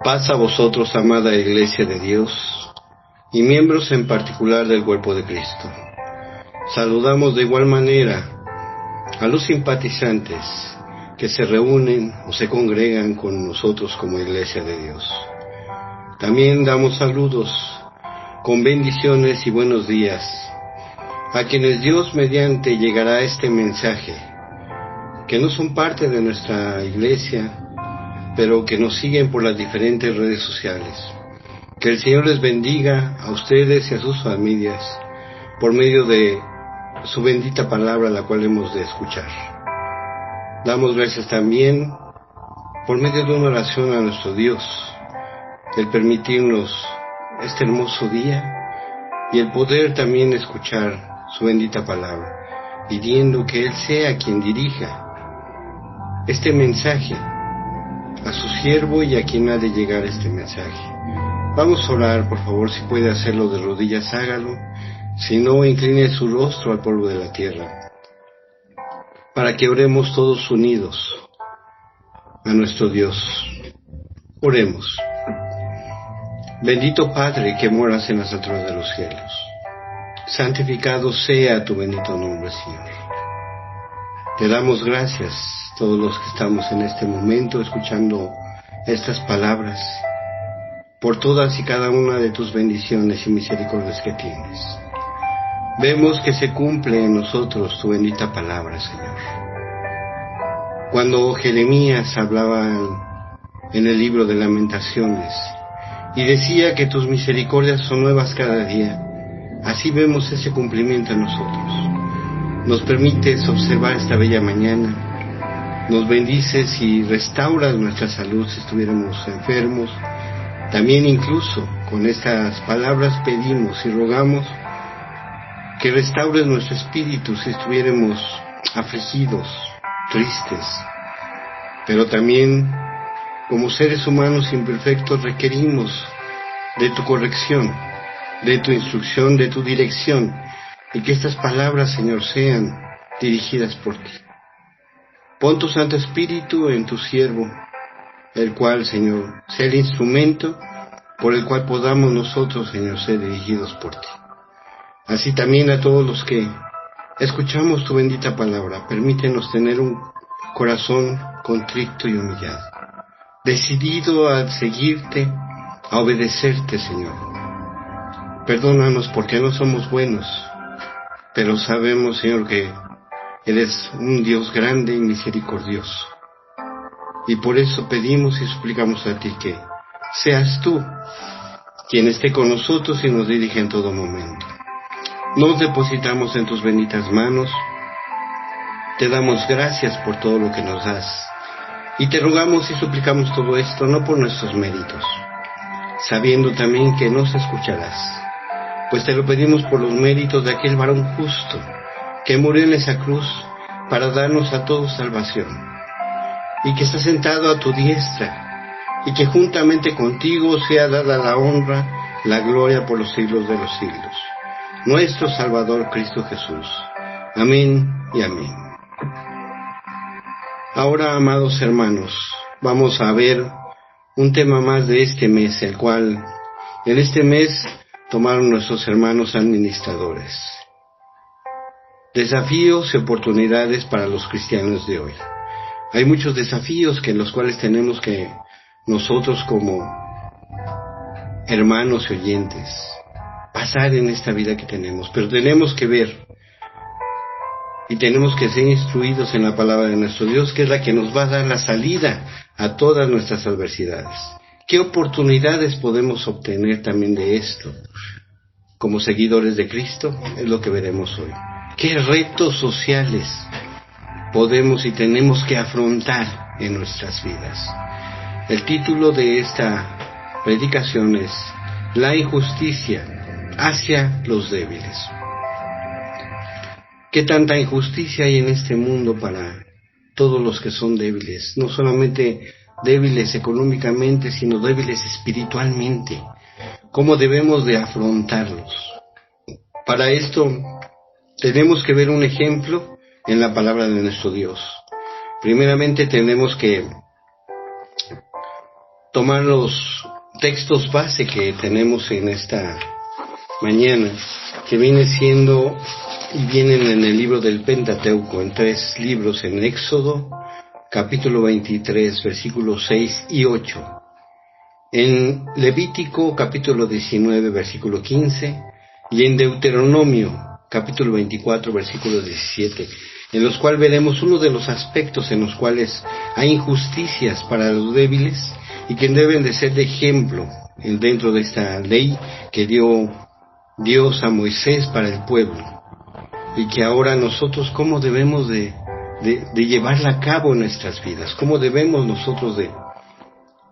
Paz a vosotros, amada Iglesia de Dios, y miembros en particular del cuerpo de Cristo. Saludamos de igual manera a los simpatizantes que se reúnen o se congregan con nosotros como Iglesia de Dios. También damos saludos con bendiciones y buenos días a quienes Dios mediante llegará este mensaje, que no son parte de nuestra iglesia, pero que nos siguen por las diferentes redes sociales. Que el Señor les bendiga a ustedes y a sus familias por medio de su bendita palabra, la cual hemos de escuchar. Damos gracias también por medio de una oración a nuestro Dios, el permitirnos este hermoso día y el poder también escuchar su bendita palabra, pidiendo que Él sea quien dirija este mensaje a su siervo y a quien ha de llegar este mensaje. Vamos a orar, por favor, si puede hacerlo de rodillas, hágalo. Si no, incline su rostro al polvo de la tierra, para que oremos todos unidos a nuestro Dios. Oremos. Bendito Padre que moras en las alturas de los cielos, santificado sea tu bendito nombre, Señor. Te damos gracias todos los que estamos en este momento escuchando estas palabras, por todas y cada una de tus bendiciones y misericordias que tienes. Vemos que se cumple en nosotros tu bendita palabra, Señor. Cuando Jeremías hablaba en el libro de Lamentaciones y decía que tus misericordias son nuevas cada día, así vemos ese cumplimiento en nosotros. Nos permites observar esta bella mañana. Nos bendices y restauras nuestra salud si estuviéramos enfermos. También incluso con estas palabras pedimos y rogamos que restaures nuestro espíritu si estuviéramos afligidos, tristes. Pero también como seres humanos imperfectos requerimos de tu corrección, de tu instrucción, de tu dirección, y que estas palabras, Señor, sean dirigidas por ti. Pon tu Santo Espíritu en tu siervo, el cual, Señor, sea el instrumento por el cual podamos nosotros, Señor, ser dirigidos por ti. Así también a todos los que escuchamos tu bendita palabra, permítenos tener un corazón contrito y humillado, decidido a seguirte, a obedecerte, Señor. Perdónanos porque no somos buenos, pero sabemos, Señor, que eres un Dios grande y misericordioso. Y por eso pedimos y suplicamos a ti que seas tú quien esté con nosotros y nos dirija en todo momento. Nos depositamos en tus benditas manos. Te damos gracias por todo lo que nos das. Y te rogamos y suplicamos todo esto no por nuestros méritos, sabiendo también que nos escucharás, pues te lo pedimos por los méritos de aquel varón justo que murió en esa cruz para darnos a todos salvación, y que está sentado a tu diestra, y que juntamente contigo sea dada la honra, la gloria por los siglos de los siglos. Nuestro Salvador Cristo Jesús. Amén y amén. Ahora, amados hermanos, vamos a ver un tema más de este mes, el cual en este mes tomaron nuestros hermanos administradores. Desafíos y oportunidades para los cristianos de hoy. Hay muchos desafíos en los cuales tenemos que nosotros como hermanos y oyentes pasar en esta vida que tenemos, pero tenemos que ver y tenemos que ser instruidos en la palabra de nuestro Dios, que es la que nos va a dar la salida a todas nuestras adversidades. ¿Qué oportunidades podemos obtener también de esto como seguidores de Cristo? Es lo que veremos hoy. ¿Qué retos sociales podemos y tenemos que afrontar en nuestras vidas? El título de esta predicación es La injusticia hacia los débiles. ¿Qué tanta injusticia hay en este mundo para todos los que son débiles? No solamente débiles económicamente, sino débiles espiritualmente. ¿Cómo debemos de afrontarlos? Para esto tenemos que ver un ejemplo en la palabra de nuestro Dios. Primeramente tenemos que tomar los textos base que tenemos en esta mañana, que viene siendo y vienen en el libro del Pentateuco, en 3 libros, en Éxodo, capítulo 23, versículos 6 y 8, en Levítico, capítulo 19, versículo 15, y en Deuteronomio, capítulo 24, versículo 17, en los cuales veremos uno de los aspectos en los cuales hay injusticias para los débiles y que deben de ser de ejemplo dentro de esta ley que dio Dios a Moisés para el pueblo, y que ahora nosotros cómo debemos de llevarla a cabo en nuestras vidas, cómo debemos nosotros de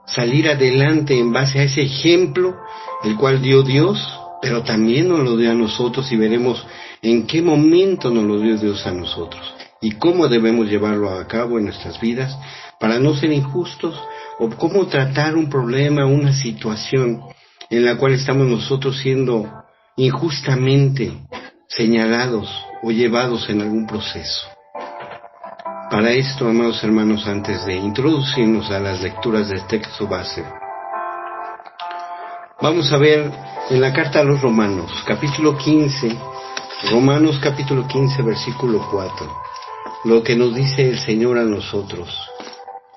salir adelante en base a ese ejemplo el cual dio Dios, pero también nos lo dio a nosotros, y veremos en qué momento nos lo dio Dios a nosotros y cómo debemos llevarlo a cabo en nuestras vidas para no ser injustos, o cómo tratar un problema, una situación en la cual estamos nosotros siendo injustamente señalados o llevados en algún proceso. Para esto, amados hermanos, antes de introducirnos a las lecturas del texto base, vamos a ver en la carta a los Romanos, capítulo 15, Romanos capítulo 15, versículo 4, lo que nos dice el Señor a nosotros.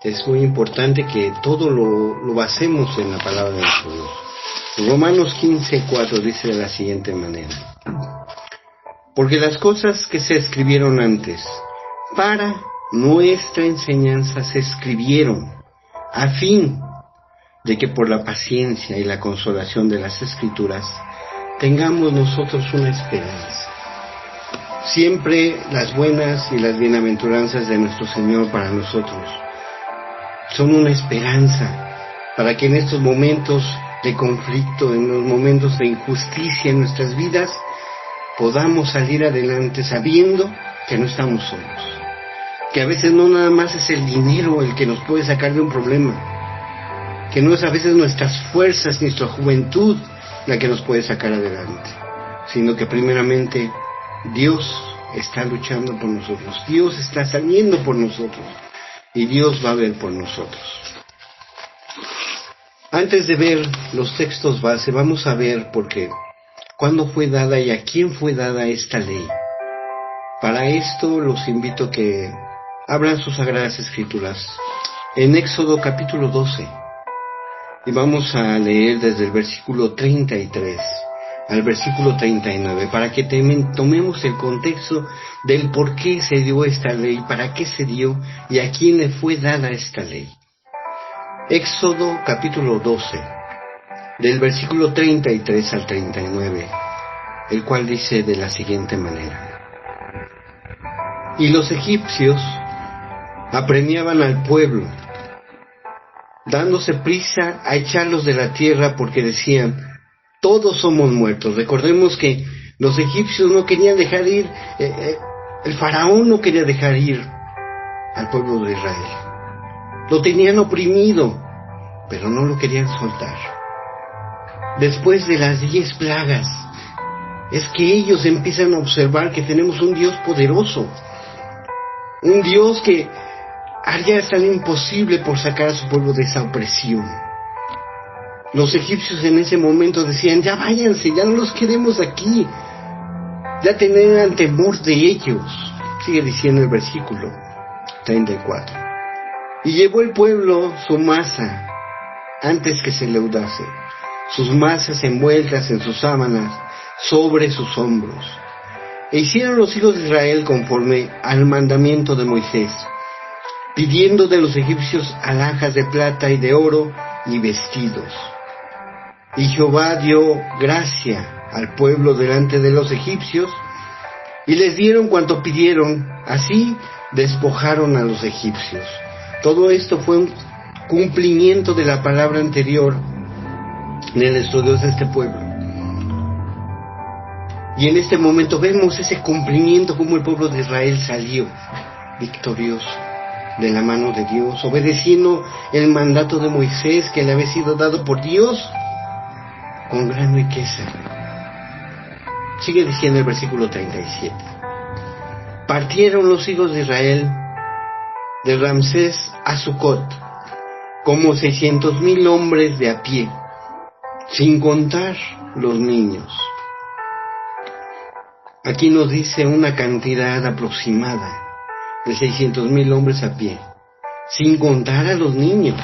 Es muy importante que todo lo basemos en la palabra de Dios. Romanos 15, 4 dice de la siguiente manera: porque las cosas que se escribieron antes, para nuestra enseñanza se escribieron, a fin de que por la paciencia y la consolación de las Escrituras tengamos nosotros una esperanza. Siempre las buenas y las bienaventuranzas de nuestro Señor para nosotros son una esperanza para que en estos momentos de conflicto, en los momentos de injusticia en nuestras vidas, podamos salir adelante sabiendo que no estamos solos, que a veces no nada más es el dinero el que nos puede sacar de un problema, que no es a veces nuestras fuerzas, nuestra juventud la que nos puede sacar adelante, sino que primeramente Dios está luchando por nosotros, Dios está saliendo por nosotros, y Dios va a ver por nosotros. Antes de ver los textos base, vamos a ver por qué, cuándo fue dada y a quién fue dada esta ley. Para esto los invito a que abran sus sagradas escrituras en Éxodo capítulo 12, y vamos a leer desde el versículo 33 al versículo 39, para que tomemos el contexto del por qué se dio esta ley, para qué se dio y a quién le fue dada esta ley. Éxodo capítulo 12, del versículo 33 al 39, el cual dice de la siguiente manera: y los egipcios apremiaban al pueblo, dándose prisa a echarlos de la tierra, porque decían: todos somos muertos. Recordemos que los egipcios no querían dejar ir, el faraón no quería dejar ir al pueblo de Israel. Lo tenían oprimido, pero no lo querían soltar. Después de las 10 plagas, es que ellos empiezan a observar que tenemos un Dios poderoso, un Dios que haría hasta lo imposible por sacar a su pueblo de esa opresión. Los egipcios en ese momento decían: ya váyanse, ya no los queremos aquí, ya tenían temor de ellos. Sigue diciendo el versículo 34: y llevó el pueblo su masa antes que se leudase, sus masas envueltas en sus sábanas sobre sus hombros. E hicieron los hijos de Israel conforme al mandamiento de Moisés, pidiendo de los egipcios alhajas de plata y de oro y vestidos. Y Jehová dio gracia al pueblo delante de los egipcios, y les dieron cuanto pidieron, así despojaron a los egipcios. Todo esto fue un cumplimiento de la palabra anterior en el estudio de este pueblo. Y en este momento vemos ese cumplimiento, como el pueblo de Israel salió victorioso de la mano de Dios, obedeciendo el mandato de Moisés que le había sido dado por Dios con gran riqueza. Sigue diciendo el versículo 37: partieron los hijos de Israel de Ramsés a Sucot, como 600,000 hombres de a pie, sin contar los niños. Aquí nos dice una cantidad aproximada de 600,000 hombres a pie, sin contar a los niños.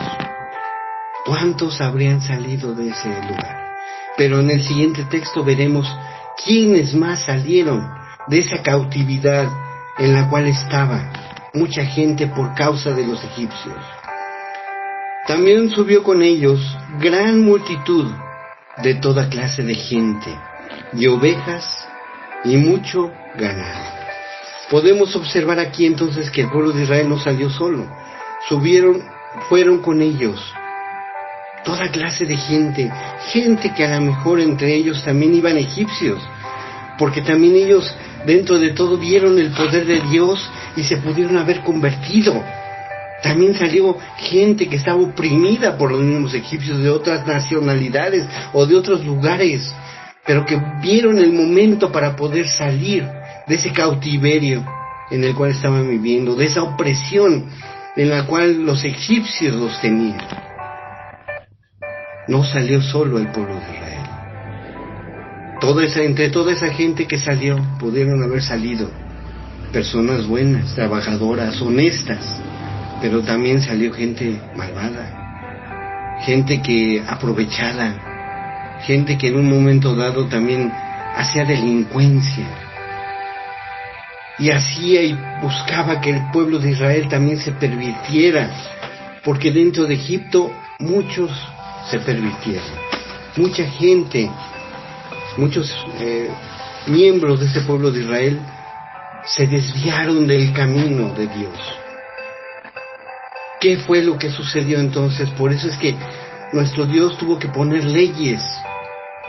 ¿Cuántos habrían salido de ese lugar? Pero en el siguiente texto veremos quiénes más salieron de esa cautividad en la cual estaba mucha gente por causa de los egipcios. También subió con ellos gran multitud de toda clase de gente, y ovejas, y mucho ganado. Podemos observar aquí entonces que el pueblo de Israel no salió solo. Fueron con ellos toda clase de gente que a lo mejor entre ellos también iban egipcios, porque también ellos dentro de todo vieron el poder de Dios y se pudieron haber convertido. También salió gente que estaba oprimida por los mismos egipcios de otras nacionalidades o de otros lugares, pero que vieron el momento para poder salir de ese cautiverio en el cual estaban viviendo, de esa opresión en la cual los egipcios los tenían. No salió solo el pueblo de Israel. Entre toda esa gente que salió, pudieron haber salido personas buenas, trabajadoras, honestas, pero también salió gente malvada, gente que aprovechada, gente que en un momento dado también hacía delincuencia, y hacía y buscaba que el pueblo de Israel también se pervirtiera, porque dentro de Egipto muchos se pervirtieron, mucha gente, muchos miembros de ese pueblo de Israel se desviaron del camino de Dios. ¿Qué fue lo que sucedió entonces? Por eso es que nuestro Dios tuvo que poner leyes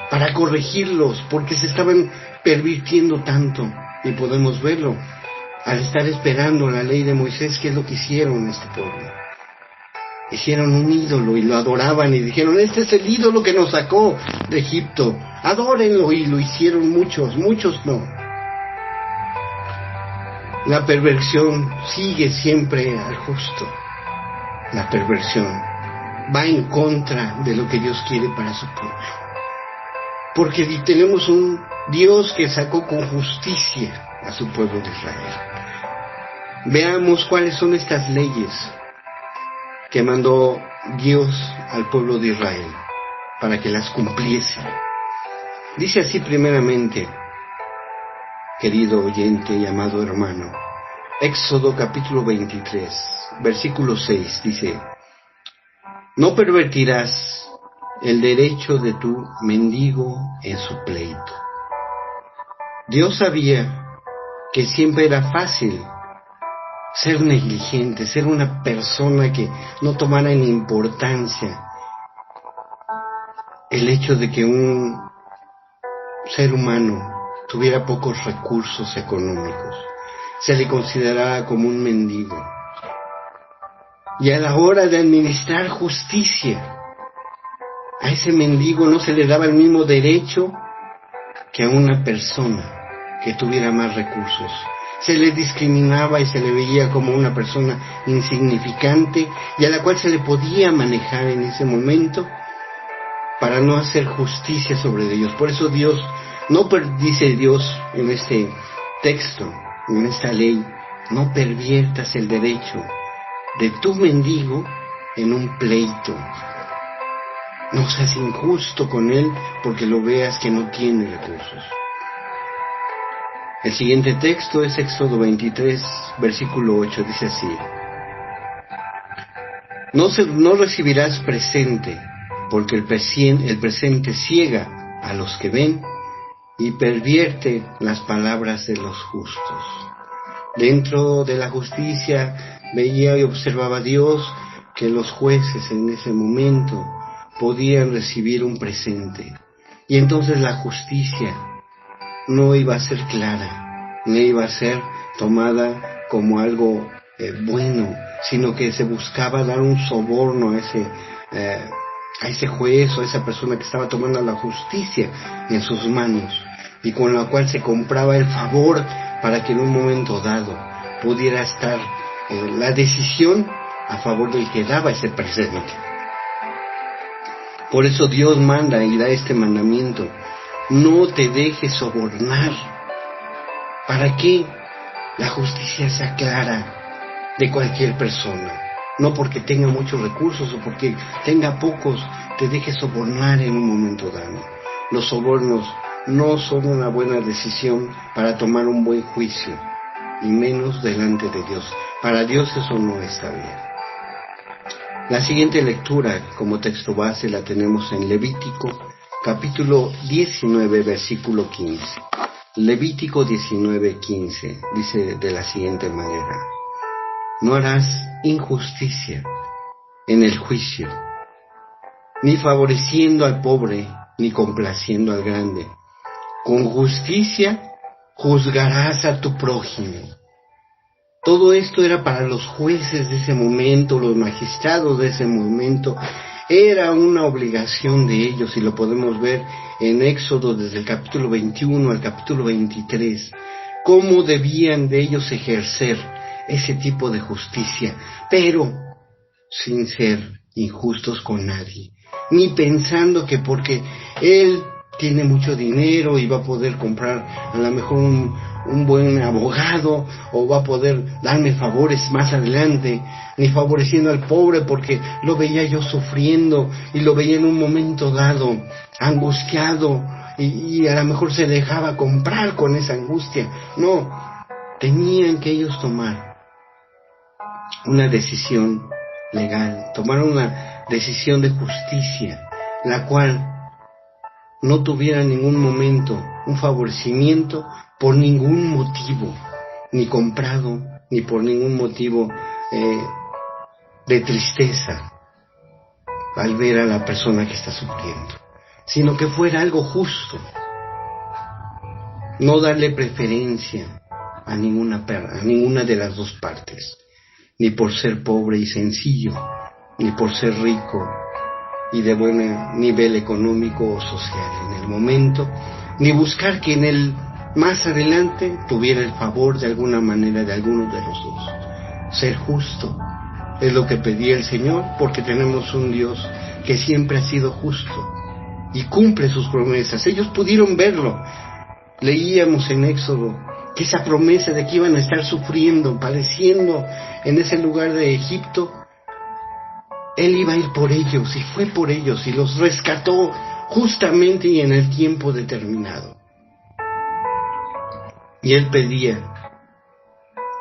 para corregirlos, porque se estaban pervirtiendo tanto. Y podemos verlo al estar esperando la ley de Moisés. ¿Qué es lo que hicieron este pueblo? Hicieron un ídolo y lo adoraban y dijeron: este es el ídolo que nos sacó de Egipto, adórenlo. Y lo hicieron muchos no. La perversión sigue siempre al justo. La perversión va en contra de lo que Dios quiere para su pueblo, porque tenemos un Dios que sacó con justicia a su pueblo de Israel. Veamos cuáles son estas leyes que mandó Dios al pueblo de Israel para que las cumpliese. Dice así primeramente, querido oyente y amado hermano, Éxodo capítulo 23, versículo 6, dice: no pervertirás el derecho de tu mendigo en su pleito. Dios sabía que siempre era fácil ser negligente, ser una persona que no tomara en importancia el hecho de que un ser humano tuviera pocos recursos económicos. Se le consideraba como un mendigo. Y a la hora de administrar justicia, a ese mendigo no se le daba el mismo derecho que a una persona que tuviera más recursos. Se le discriminaba y se le veía como una persona insignificante y a la cual se le podía manejar en ese momento para no hacer justicia sobre ellos. Por eso Dios, dice Dios en este texto, en esta ley: no perviertas el derecho de tu mendigo en un pleito. No seas injusto con él porque lo veas que no tiene recursos. El siguiente texto es Éxodo 23, versículo 8, dice así: no recibirás presente, porque el presente ciega a los que ven y pervierte las palabras de los justos. Dentro de la justicia veía y observaba Dios que los jueces en ese momento podían recibir un presente, y entonces la justicia no iba a ser clara, no iba a ser tomada como algo bueno, sino que se buscaba dar un soborno a ese juez o a esa persona que estaba tomando la justicia en sus manos, y con la cual se compraba el favor para que en un momento dado pudiera estar la decisión a favor del que daba ese presente. Por eso Dios manda y da este mandamiento: no te dejes sobornar. ¿Para qué? La justicia sea clara de cualquier persona. No porque tenga muchos recursos o porque tenga pocos, te dejes sobornar en un momento dado. Los sobornos no son una buena decisión para tomar un buen juicio, y menos delante de Dios. Para Dios eso no está bien. La siguiente lectura como texto base la tenemos en Levítico, capítulo 19, versículo 15. Levítico 19, 15, dice de la siguiente manera: no harás injusticia en el juicio, ni favoreciendo al pobre, ni complaciendo al grande. Con justicia juzgarás a tu prójimo. Todo esto era para los jueces de ese momento, los magistrados de ese momento. Era una obligación de ellos, y lo podemos ver en Éxodo desde el capítulo 21 al capítulo 23, cómo debían de ellos ejercer ese tipo de justicia, pero sin ser injustos con nadie, ni pensando que porque él tiene mucho dinero y va a poder comprar a lo mejor un buen abogado, o va a poder darme favores más adelante, ni favoreciendo al pobre porque lo veía yo sufriendo y lo veía en un momento dado angustiado, y a lo mejor se dejaba comprar con esa angustia. No, tenían que ellos tomar una decisión legal, tomar una decisión de justicia, la cual no tuviera en ningún momento un favorecimiento por ningún motivo, ni comprado, ni por ningún motivo de tristeza al ver a la persona que está sufriendo, sino que fuera algo justo. No darle preferencia a ninguna de las dos partes, ni por ser pobre y sencillo, ni por ser rico y de buen nivel económico o social en el momento, ni buscar que en el más adelante tuviera el favor de alguna manera de alguno de los dos. Ser justo es lo que pedía el Señor, porque tenemos un Dios que siempre ha sido justo y cumple sus promesas. Ellos pudieron verlo. Leíamos en Éxodo que esa promesa de que iban a estar sufriendo, padeciendo en ese lugar de Egipto, Él iba a ir por ellos, y fue por ellos, y los rescató justamente y en el tiempo determinado. Y Él pedía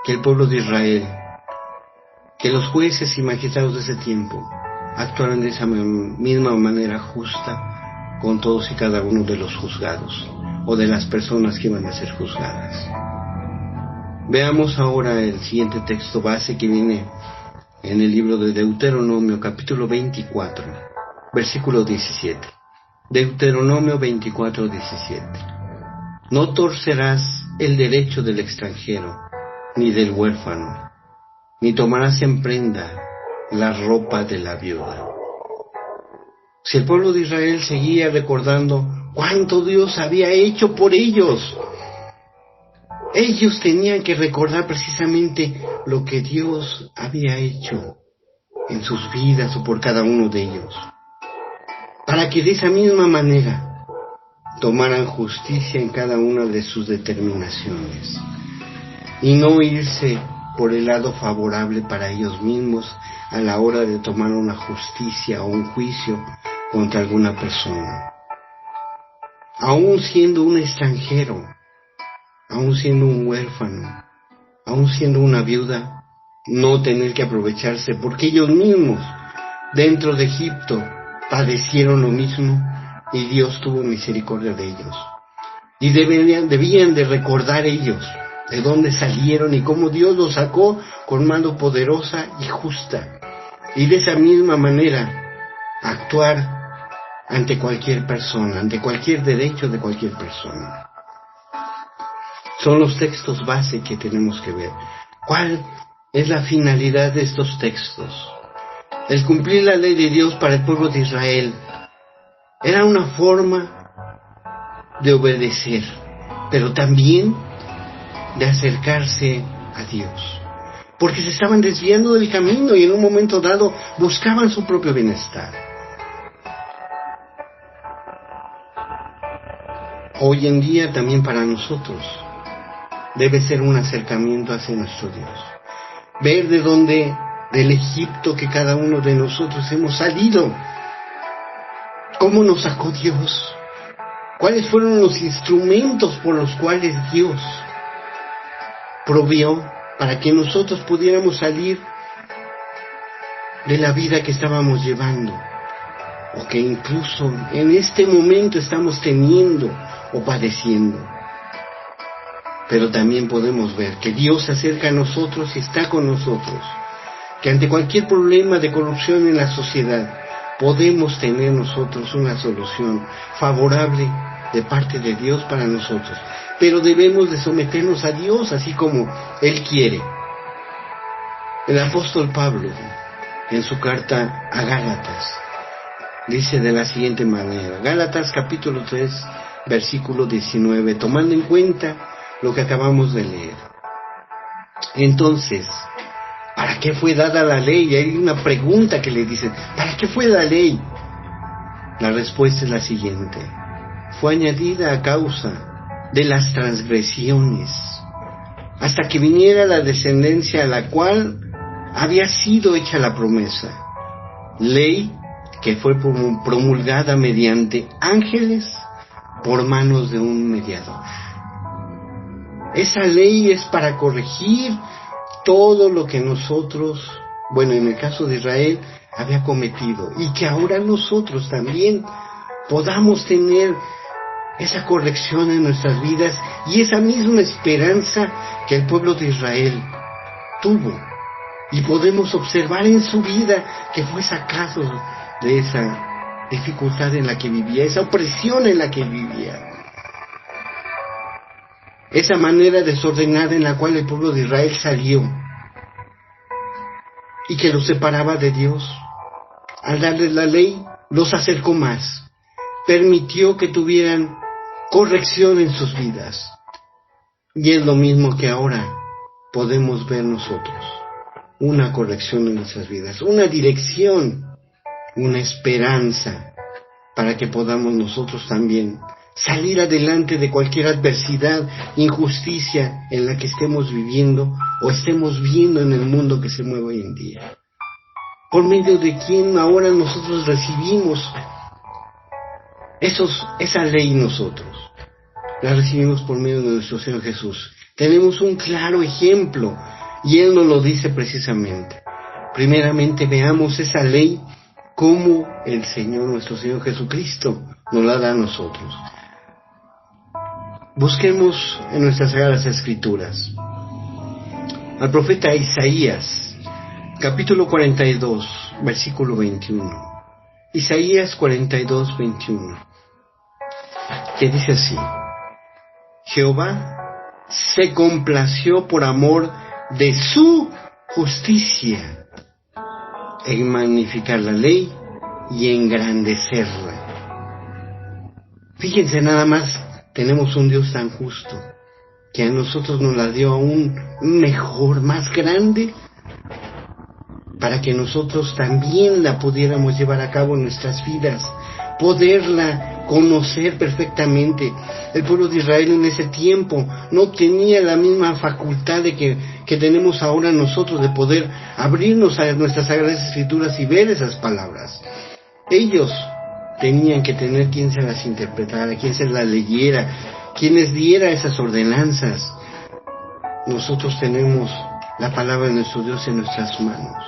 que el pueblo de Israel, que los jueces y magistrados de ese tiempo, actuaran de esa misma manera justa con todos y cada uno de los juzgados, o de las personas que iban a ser juzgadas. Veamos ahora el siguiente texto base, que viene en el libro de Deuteronomio, capítulo 24, versículo 17. Deuteronomio 24, 17. No torcerás el derecho del extranjero, ni del huérfano, ni tomarás en prenda la ropa de la viuda. Si el pueblo de Israel seguía recordando cuánto Dios había hecho por ellos, ellos tenían que recordar precisamente lo que Dios había hecho en sus vidas o por cada uno de ellos, para que de esa misma manera tomaran justicia en cada una de sus determinaciones, y no irse por el lado favorable para ellos mismos a la hora de tomar una justicia o un juicio contra alguna persona. Aún siendo un extranjero, aún siendo un huérfano, aún siendo una viuda, no tener que aprovecharse, porque ellos mismos dentro de Egipto padecieron lo mismo y Dios tuvo misericordia de ellos. Y debían de recordar ellos de dónde salieron y cómo Dios los sacó con mano poderosa y justa. Y de esa misma manera actuar ante cualquier persona, ante cualquier derecho de cualquier persona. Son los textos base que tenemos que ver. ¿Cuál es la finalidad de estos textos? El cumplir la ley de Dios para el pueblo de Israel era una forma de obedecer, pero también de acercarse a Dios. porque se estaban desviando del camino y en un momento dado buscaban su propio bienestar. Hoy en día también para nosotros debe ser un acercamiento hacia nuestro Dios. Ver de dónde, del Egipto que cada uno de nosotros hemos salido. ¿Cómo nos sacó Dios? ¿Cuáles fueron los instrumentos por los cuales Dios provió para que nosotros pudiéramos salir de la vida que estábamos llevando? O que incluso en este momento estamos teniendo o padeciendo. Pero también podemos ver que Dios se acerca a nosotros y está con nosotros. Que ante cualquier problema de corrupción en la sociedad, podemos tener nosotros una solución favorable de parte de Dios para nosotros. Pero debemos de someternos a Dios así como Él quiere. El apóstol Pablo, en su carta a Gálatas, dice de la siguiente manera, Gálatas capítulo 3, versículo 19, tomando en cuenta lo que acabamos de leer. Entonces, ¿para qué fue dada la ley? Y hay una pregunta que le dicen, ¿para qué fue la ley? La respuesta es la siguiente, fue añadida a causa de las transgresiones, hasta que viniera la descendencia a la cual había sido hecha la promesa. Ley que fue promulgada mediante ángeles por manos de un mediador. Esa ley es para corregir todo lo que nosotros, bueno, en el caso de Israel, había cometido, y que ahora nosotros también podamos tener esa corrección en nuestras vidas y esa misma esperanza que el pueblo de Israel tuvo, y podemos observar en su vida que fue sacado de esa dificultad en la que vivía, esa opresión en la que vivía, esa manera desordenada en la cual el pueblo de Israel salió y que los separaba de Dios. Al darles la ley, los acercó más, permitió que tuvieran corrección en sus vidas. Y es lo mismo que ahora podemos ver nosotros, una corrección en nuestras vidas, una dirección, una esperanza, para que podamos nosotros también salir adelante de cualquier adversidad, injusticia en la que estemos viviendo o estemos viendo en el mundo que se mueve hoy en día. Por medio de quien ahora nosotros recibimos esa ley nosotros. La recibimos por medio de nuestro Señor Jesús. Tenemos un claro ejemplo y Él nos lo dice precisamente. Primeramente veamos esa ley como el Señor, nuestro Señor Jesucristo, nos la da a nosotros. Busquemos en nuestras Sagradas Escrituras al profeta Isaías, capítulo 42, versículo 21. Isaías 42, 21, que dice así: Jehová se complació por amor de su justicia en magnificar la ley y engrandecerla. Fíjense nada más, tenemos un Dios tan justo que a nosotros nos la dio aún mejor, más grande, para que nosotros también la pudiéramos llevar a cabo en nuestras vidas, poderla conocer perfectamente. El pueblo de Israel en ese tiempo no tenía la misma facultad que tenemos ahora nosotros de poder abrirnos a nuestras Sagradas Escrituras y ver esas palabras. Ellos tenían que tener quien se las interpretara, quien se las leyera, quien les diera esas ordenanzas. Nosotros tenemos la palabra de nuestro Dios en nuestras manos.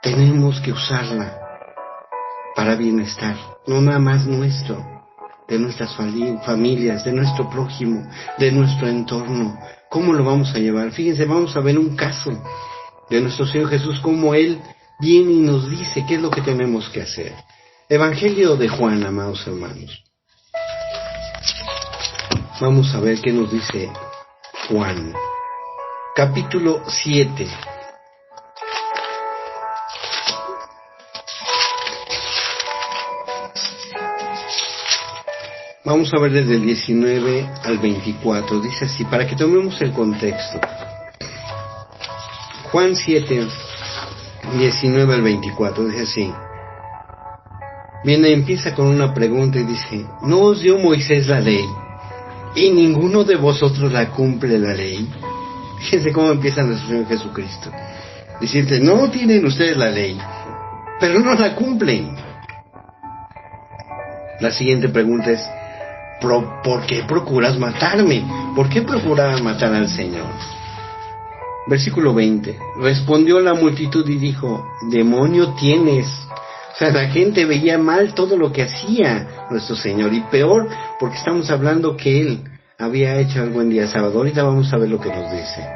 Tenemos que usarla para bienestar, no nada más nuestro, de nuestras familias, de nuestro prójimo, de nuestro entorno. ¿Cómo lo vamos a llevar? Fíjense, vamos a ver un caso de nuestro Señor Jesús, cómo Él viene y nos dice qué es lo que tenemos que hacer. Evangelio de Juan, amados hermanos. Vamos a ver qué nos dice Juan, capítulo 7. Vamos a ver desde el 19 al 24, dice así, para que tomemos el contexto. Juan 7, 19 al 24, dice así. Viene, empieza con una pregunta y dice: ¿no os dio Moisés la ley? ¿Y ninguno de vosotros la cumple la ley? Fíjense cómo empieza nuestro Señor Jesucristo. Decirte, no tienen ustedes la ley, pero no la cumplen. La siguiente pregunta es: ¿por qué procuras matarme? ¿Por qué procuras matar al Señor? Versículo 20. Respondió la multitud y dijo: demonio tienes. O sea, la gente veía mal todo lo que hacía nuestro Señor, y peor porque estamos hablando que Él había hecho algo en día sábado. Ahorita vamos a ver lo que nos dice.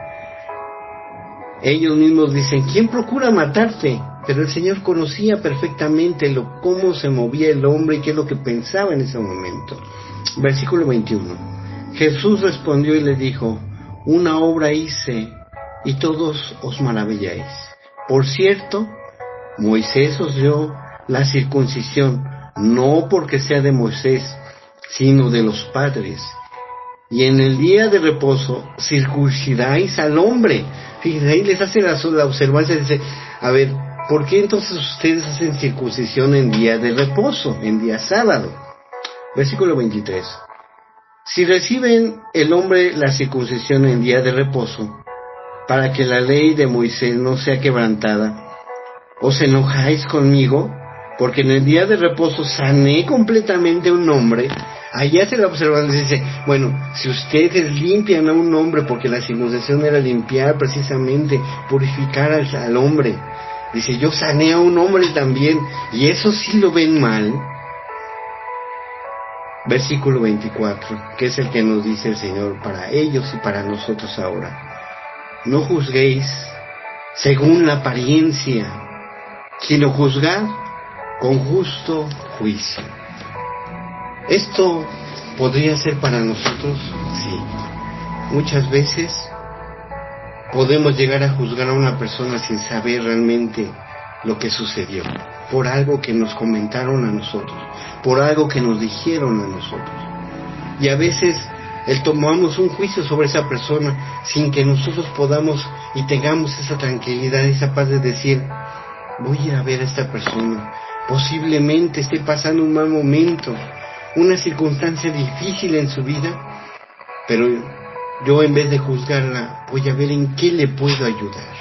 Ellos mismos dicen: ¿quién procura matarte? Pero el Señor conocía perfectamente cómo se movía el hombre y qué es lo que pensaba en ese momento. Versículo 21. Jesús respondió y le dijo: una obra hice y todos os maravilláis. Por cierto, Moisés os dio la circuncisión, no porque sea de Moisés, sino de los padres. Y en el día de reposo circuncidáis al hombre. Fíjense, ahí les hace la observancia, dice: a ver, ¿por qué entonces ustedes hacen circuncisión en día de reposo, en día sábado? Versículo 23. Si reciben el hombre la circuncisión en día de reposo, para que la ley de Moisés no sea quebrantada, ¿os enojáis conmigo? Porque en el día de reposo sané completamente a un hombre. Allá se la observan y dice: bueno, si ustedes limpian a un hombre, porque la circuncisión era limpiar precisamente, purificar al hombre. Dice: yo sané a un hombre también, y eso sí lo ven mal. Versículo 24, que es el que nos dice el Señor para ellos y para nosotros ahora. No juzguéis según la apariencia, sino juzgad con justo juicio. ¿Esto podría ser para nosotros? Sí. Muchas veces podemos llegar a juzgar a una persona sin saber realmente lo que sucedió, por algo que nos comentaron a nosotros, por algo que nos dijeron a nosotros. Y a veces tomamos un juicio sobre esa persona sin que nosotros podamos y tengamos esa tranquilidad, esa paz de decir: voy a ir a ver a esta persona, posiblemente esté pasando un mal momento, una circunstancia difícil en su vida, pero yo, en vez de juzgarla, voy a ver en qué le puedo ayudar.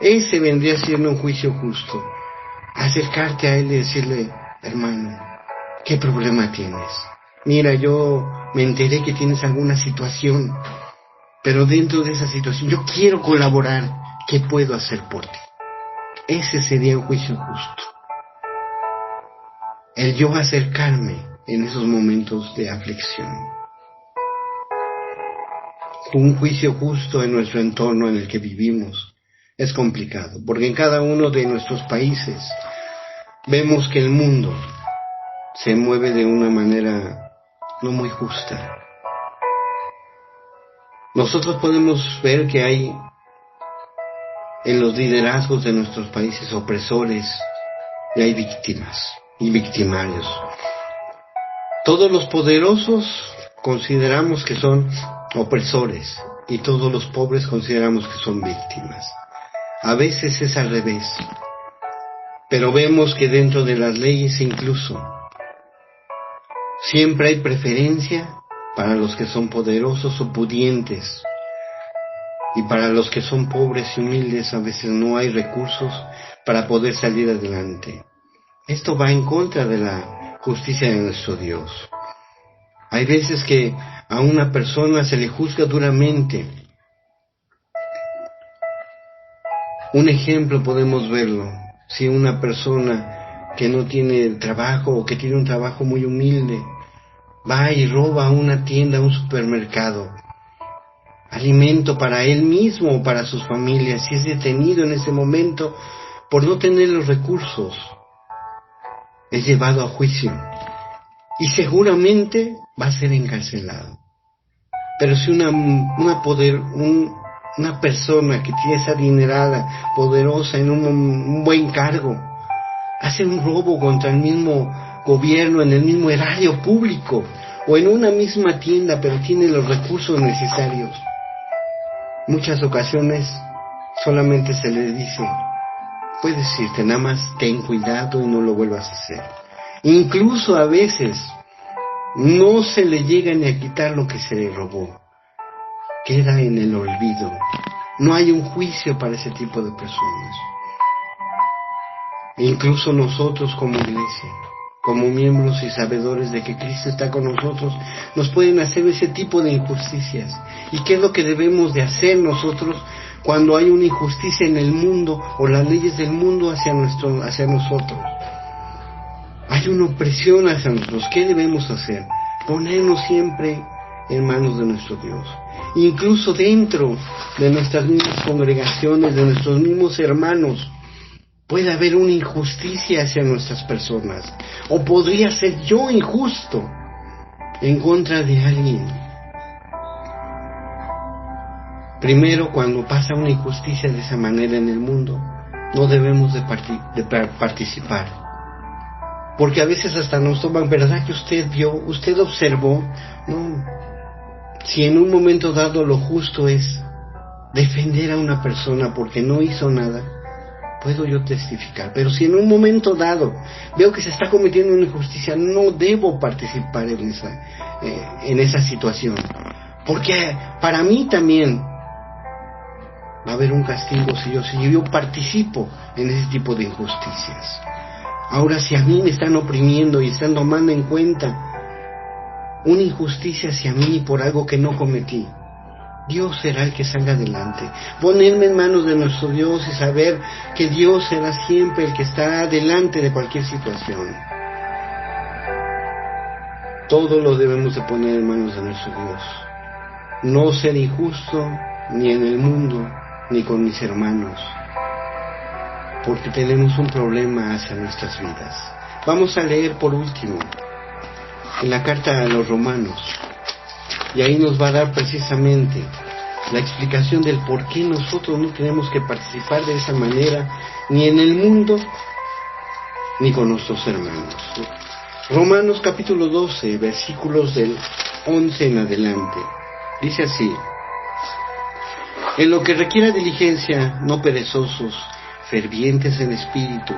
Ese vendría siendo un juicio justo. Acercarte a él y decirle: hermano, ¿qué problema tienes? Mira, yo me enteré que tienes alguna situación, pero dentro de esa situación yo quiero colaborar. ¿Qué puedo hacer por ti? Ese sería un juicio justo. El yo acercarme en esos momentos de aflicción. Un juicio justo en nuestro entorno en el que vivimos es complicado, porque en cada uno de nuestros países vemos que el mundo se mueve de una manera no muy justa. Nosotros podemos ver que hay en los liderazgos de nuestros países opresores, y hay víctimas y victimarios. Todos los poderosos consideramos que son opresores, y todos los pobres consideramos que son víctimas. A veces es al revés, pero vemos que dentro de las leyes incluso siempre hay preferencia para los que son poderosos o pudientes, y para los que son pobres y humildes a veces no hay recursos para poder salir adelante. Esto va en contra de la justicia de nuestro Dios. Hay veces que a una persona se le juzga duramente. Un ejemplo podemos verlo: si una persona que no tiene trabajo o que tiene un trabajo muy humilde va y roba una tienda, un supermercado, alimento para él mismo o para sus familias, si es detenido en ese momento por no tener los recursos, es llevado a juicio y seguramente va a ser encarcelado. Pero si una persona que tiene esa adinerada, poderosa, en un buen cargo, hace un robo contra el mismo gobierno, en el mismo erario público, o en una misma tienda, pero tiene los recursos necesarios, muchas ocasiones solamente se le dice, puedes irte, nada más ten cuidado y no lo vuelvas a hacer. Incluso a veces no se le llega ni a quitar lo que se le robó, queda en el olvido. No hay un juicio para ese tipo de personas. E incluso nosotros como iglesia, como miembros y sabedores de que Cristo está con nosotros, nos pueden hacer ese tipo de injusticias. ¿Y qué es lo que debemos de hacer nosotros cuando hay una injusticia en el mundo o las leyes del mundo hacia nosotros? Hay una opresión hacia nosotros. ¿Qué debemos hacer? Ponernos siempre en manos de nuestro Dios. Incluso dentro de nuestras mismas congregaciones, de nuestros mismos hermanos, puede haber una injusticia hacia nuestras personas. O podría ser yo injusto en contra de alguien. Primero, cuando pasa una injusticia de esa manera en el mundo, no debemos de participar. Porque a veces hasta nos toman, ¿verdad que usted vio, usted observó? No. Si en un momento dado lo justo es defender a una persona porque no hizo nada, puedo yo testificar. Pero si en un momento dado veo que se está cometiendo una injusticia, no debo participar en esa situación. Porque para mí también va a haber un castigo si yo participo en ese tipo de injusticias. Ahora, si a mí me están oprimiendo y están tomando en cuenta una injusticia hacia mí por algo que no cometí, Dios será el que salga adelante. Ponerme en manos de nuestro Dios y saber que Dios será siempre el que está delante de cualquier situación. Todo lo debemos de poner en manos de nuestro Dios. No ser injusto ni en el mundo ni con mis hermanos, porque tenemos un problema hacia nuestras vidas. Vamos a leer por último en la carta a los Romanos, y ahí nos va a dar precisamente la explicación del por qué nosotros no tenemos que participar de esa manera, ni en el mundo, ni con nuestros hermanos. Romanos capítulo 12, versículos del 11 en adelante. Dice así: en lo que requiera diligencia, no perezosos, fervientes en espíritu,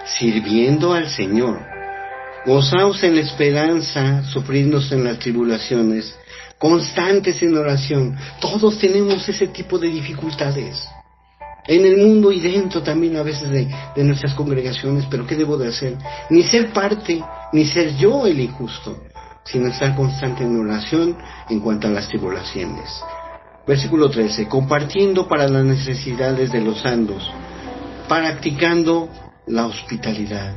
sirviendo al Señor. Gozaos en la esperanza, sufridos en las tribulaciones, constantes en oración. Todos tenemos ese tipo de dificultades, en el mundo y dentro también a veces de nuestras congregaciones. Pero ¿qué debo de hacer? Ni ser parte, ni ser yo el injusto, sino estar constante en oración en cuanto a las tribulaciones. Versículo 13, compartiendo para las necesidades de los santos, practicando la hospitalidad,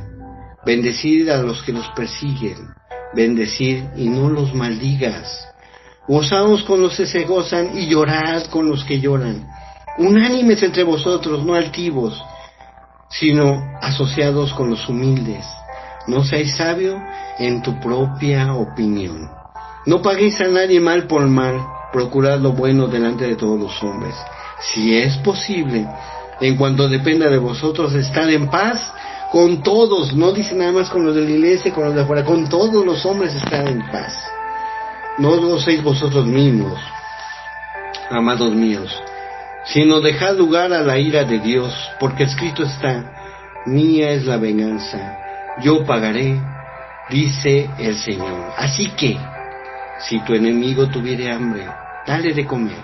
bendecid a los que los persiguen, bendecid y no los maldigas, gozaos con los que se gozan y llorad con los que lloran, unánimes entre vosotros, no altivos, sino asociados con los humildes. No seáis sabio en tu propia opinión. No paguéis a nadie mal por mal, procurad lo bueno delante de todos los hombres. Si es posible, en cuanto dependa de vosotros, estar en paz con todos. No dice nada más con los de la iglesia, con los de afuera, con todos los hombres estar en paz. No gocéis vosotros mismos, amados míos, sino dejad lugar a la ira de Dios, porque escrito está: mía es la venganza, yo pagaré, dice el Señor. Así que, si tu enemigo tuviere hambre, dale de comer.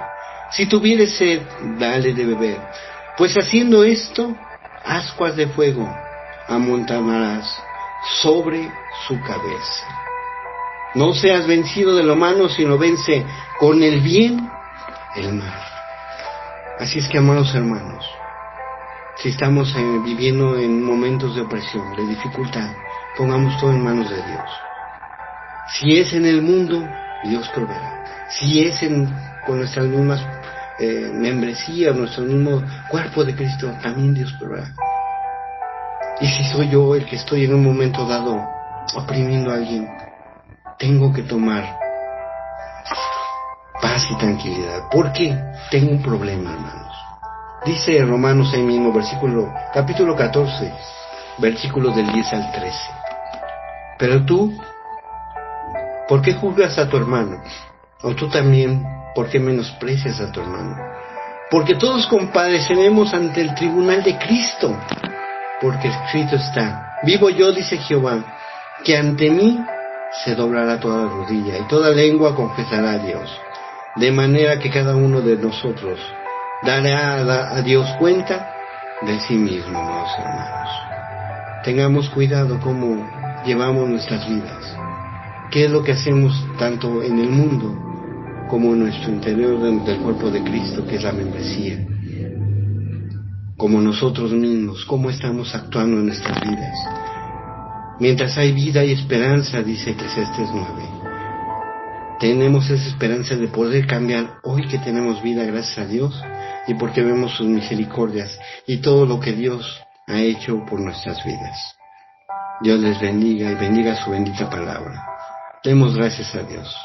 Si tuviere sed, dale de beber. Pues haciendo esto, ascuas de fuego amontonarás sobre su cabeza. No seas vencido de lo malo, sino vence con el bien el mal. Así es que, amados hermanos, si estamos viviendo en momentos de opresión, de dificultad, pongamos todo en manos de Dios. Si es en el mundo, Dios proveerá. Si es con nuestras mismas membresías, nuestro mismo cuerpo de Cristo, también Dios proveerá. Y si soy yo el que estoy en un momento dado oprimiendo a alguien, tengo que tomar paz y tranquilidad, porque tengo un problema, hermanos. Dice Romanos ahí mismo, capítulo 14, versículos del 10 al 13. Pero tú, ¿por qué juzgas a tu hermano? O tú también, ¿por qué menosprecias a tu hermano? porque todos compareceremos ante el tribunal de Cristo, porque escrito está: vivo yo, dice Jehová, que ante mí se doblará toda rodilla y toda lengua confesará a Dios, de manera que cada uno de nosotros dará a Dios cuenta de sí mismo, amados hermanos. Tengamos cuidado cómo llevamos nuestras vidas, qué es lo que hacemos tanto en el mundo como en nuestro interior del cuerpo de Cristo, que es la membresía, como nosotros mismos, cómo estamos actuando en nuestras vidas. Mientras hay vida y esperanza, dice Eclesiastés 9. Tenemos esa esperanza de poder cambiar hoy que tenemos vida, gracias a Dios, y porque vemos sus misericordias y todo lo que Dios ha hecho por nuestras vidas. Dios les bendiga y bendiga su bendita palabra. Demos gracias a Dios.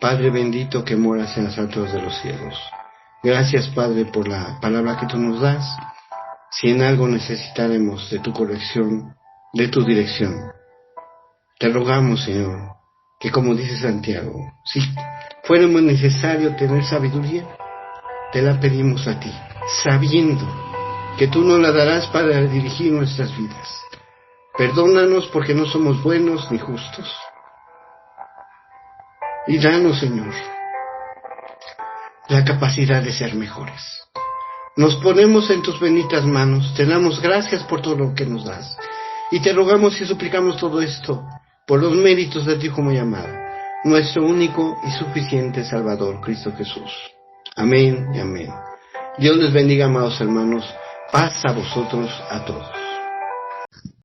Padre bendito que moras en las alturas de los cielos, gracias, Padre, por la palabra que tú nos das. Si en algo necesitaremos de tu corrección, de tu dirección, te rogamos, Señor, que como dice Santiago, si fuéramos necesario tener sabiduría, te la pedimos a ti, sabiendo que tú nos la darás para dirigir nuestras vidas. Perdónanos porque no somos buenos ni justos. Y danos, Señor, la capacidad de ser mejores. Nos ponemos en tus benditas manos, te damos gracias por todo lo que nos das. Y te rogamos y suplicamos todo esto por los méritos de tu Hijo muy amado, nuestro único y suficiente Salvador, Cristo Jesús. Amén y amén. Dios les bendiga, amados hermanos. Paz a vosotros, a todos.